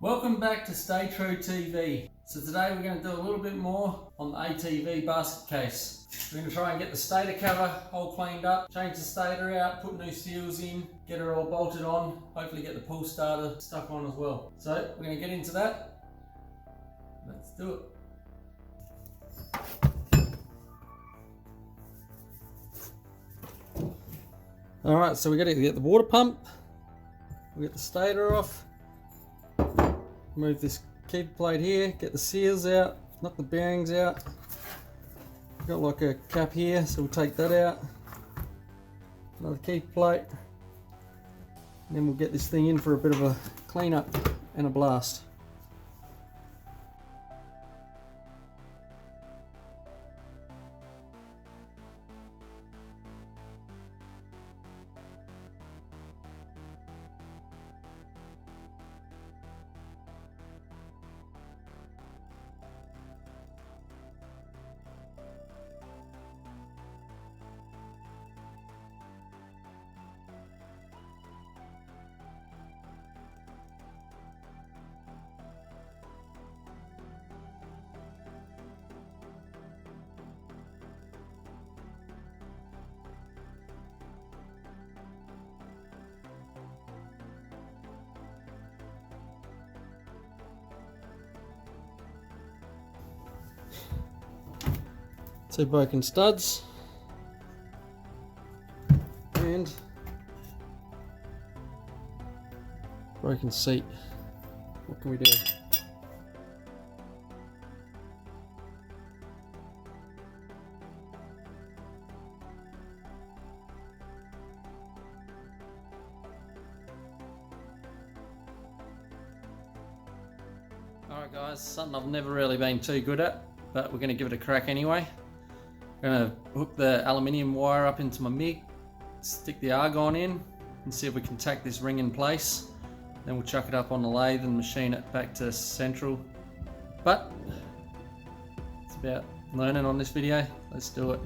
Welcome back to Stay True TV. So today we're going to do a little bit more on the ATV basket case. We're going to try and get the stator cover all cleaned up, change the stator out, put new seals in, get her all bolted on, hopefully get the pull starter stuck on as well. So we're going to get into that. Let's do it. Alright, so we got to get the water pump, we get the stator off, remove this keeper plate here, get the seals out, knock the bearings out. Got like a cap here, so we'll take that out. Another keeper plate. And then we'll get this thing in for a bit of a clean up and a blast. Two broken studs and broken seat. What can we do? Alright guys, something I've never really been too good at, but we're going to give it a crack anyway. I'm going to hook the aluminium wire up into my MIG, stick the argon in and see if we can tack this ring in place. Then we'll chuck it up on the lathe and machine it back to central. But it's about learning on this video. Let's do it.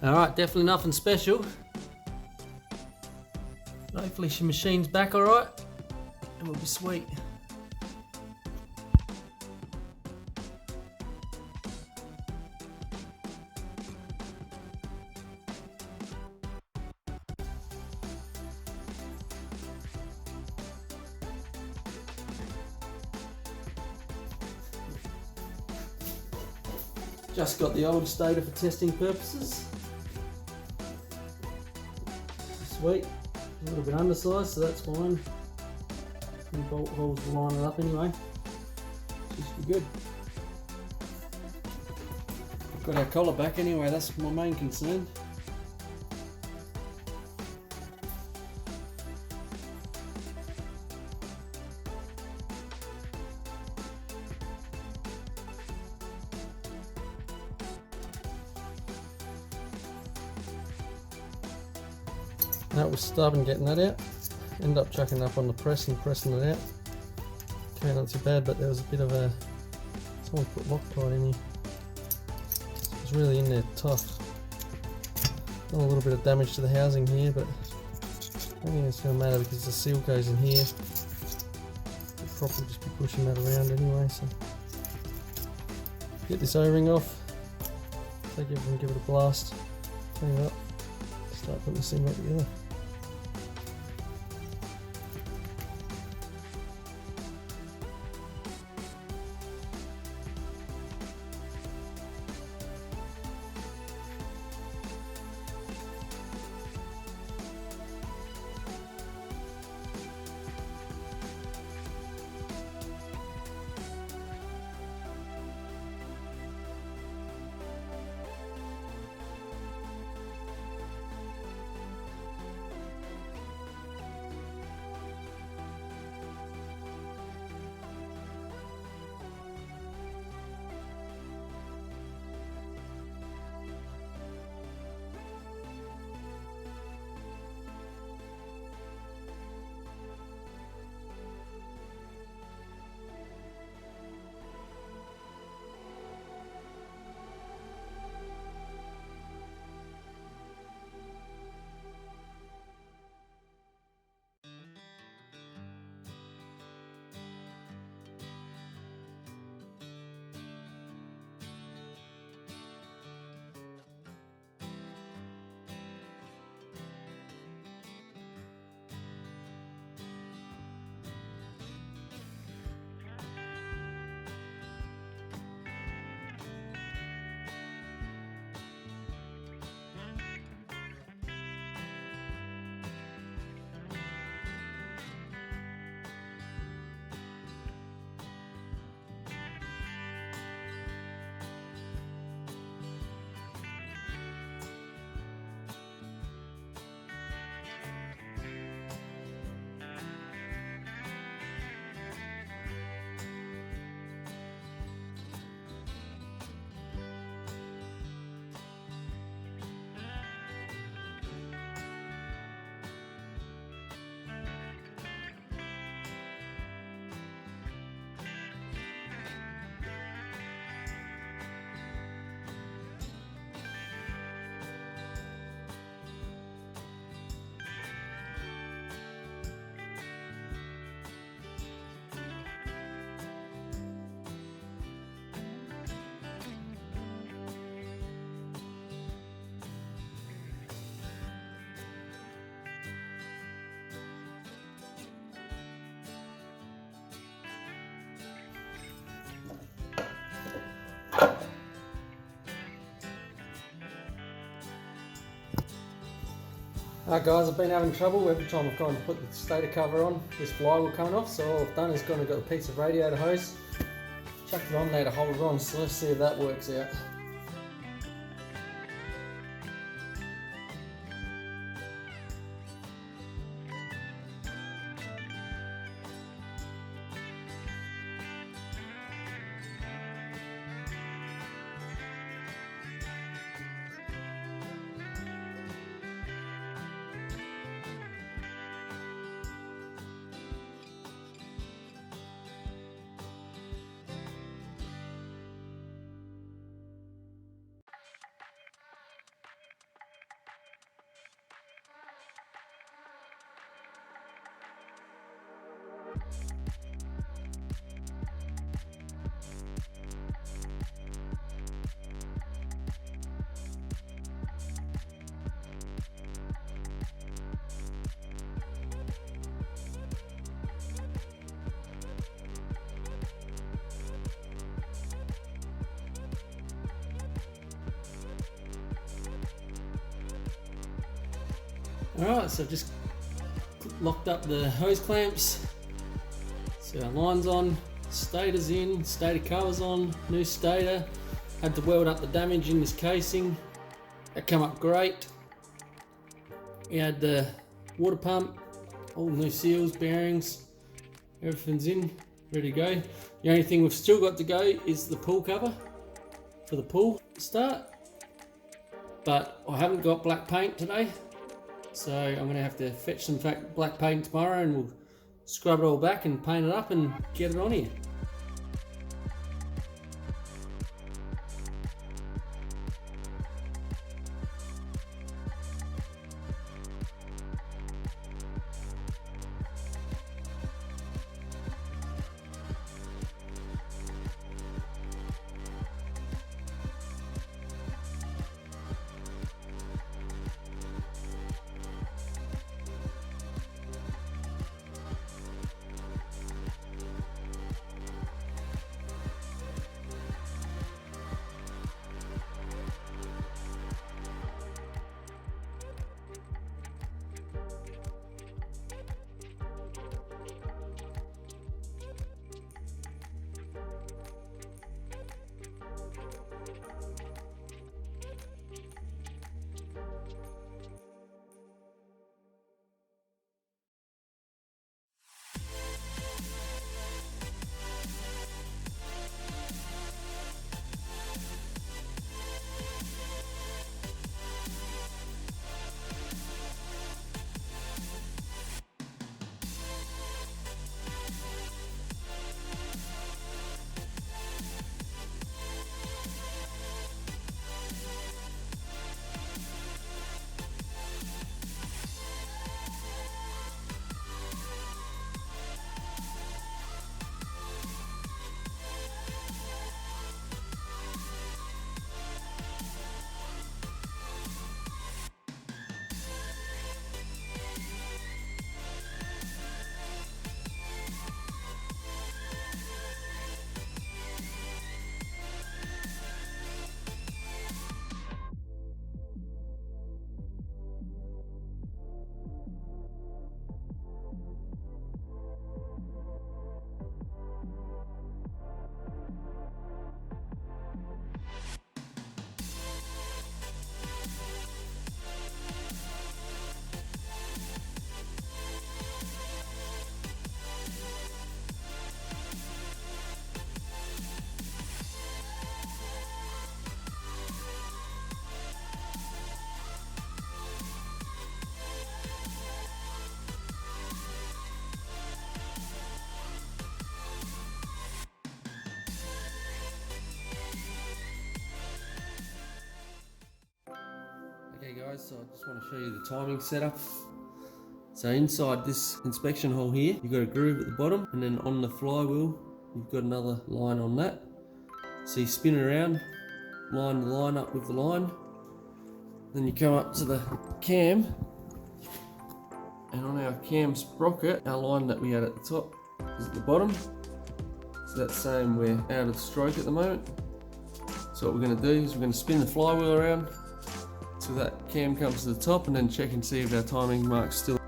Alright, definitely nothing special. Hopefully she machines back alright and we'll be sweet. Just got the old stator for testing purposes. Sweet, a little bit undersized, so that's fine. The bolt holes will line it up anyway. Should be good. Got our collar back anyway, that's my main concern. That was stubborn getting that out. Ended up chucking it up on the press and pressing it out. Okay, not too bad, but there was a bit of a... someone put Loctite in here. It was really in there tough. Done a little bit of damage to the housing here, but I don't think it's going to matter because the seal goes in here. We'll probably just be pushing that around anyway, so... Get this O-ring off. Take it and give it a blast. Clean it up. Start putting this thing back together. Guys, I've been having trouble every time I've gone to put the stator cover on, this flywheel coming off, so all I've done is gone and got a piece of radiator hose, chucked it on there to hold it on, so let's see if that works out. Alright, so I've just locked up the hose clamps, so our line's on, stator's in, stator cover's on, new stator, had to weld up the damage in this casing, that came up great. We had the water pump, all new seals, bearings, everything's in, ready to go. The only thing we've still got to go is the pool cover for the pool start, but I haven't got black paint today. So I'm going to have to fetch some black paint tomorrow and we'll scrub it all back and paint it up and get it on here. Okay guys, so I just want to show you the timing setup. So inside this inspection hole here, you've got a groove at the bottom, and then on the flywheel, you've got another line on that. So you spin it around, line the line up with the line, then you come up to the cam, and on our cam sprocket, our line that we had at the top is at the bottom. So that's saying we're out of stroke at the moment. So what we're going to do is we're going to spin the flywheel around till that cam comes to the top, and then check and see if our timing mark's still.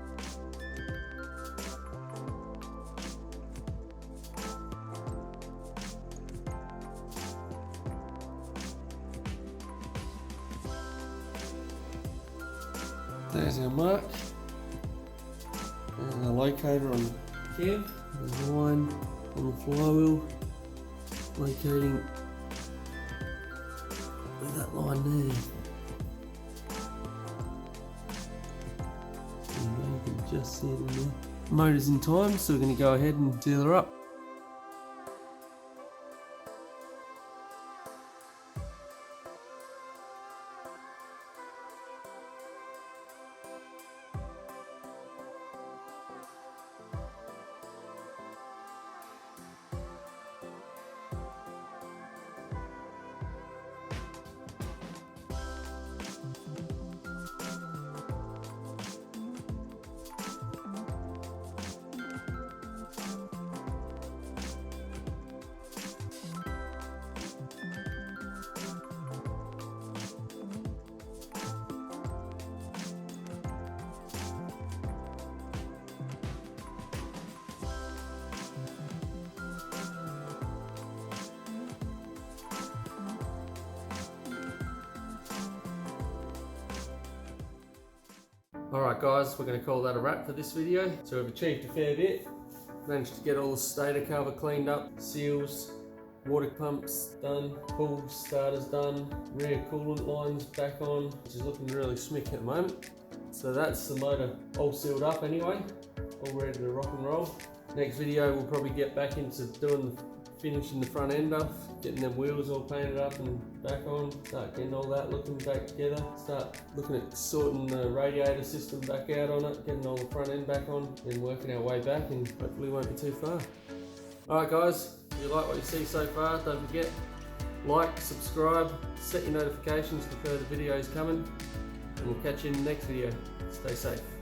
There's our mark, and our locator on the cam. There's a line on the flywheel, locating with that line there. And you can just see it in there. Motor's in time, so we're going to go ahead and seal her up. Alright guys, we're going to call that a wrap for this video. So we've achieved a fair bit. Managed to get all the stator cover cleaned up, seals, water pumps done, pull starters done, rear coolant lines back on, which is looking really smick at the moment. So that's the motor all sealed up anyway, all ready to rock and roll. Next video we'll probably get back into finishing the front end off, getting them wheels all painted up and back on, start getting all that looking back together, start looking at sorting the radiator system back out on it, getting all the front end back on, and working our way back, and hopefully won't be too far. Alright guys, if you like what you see so far, don't forget, like, subscribe, set your notifications for further videos coming, and we'll catch you in the next video. Stay safe.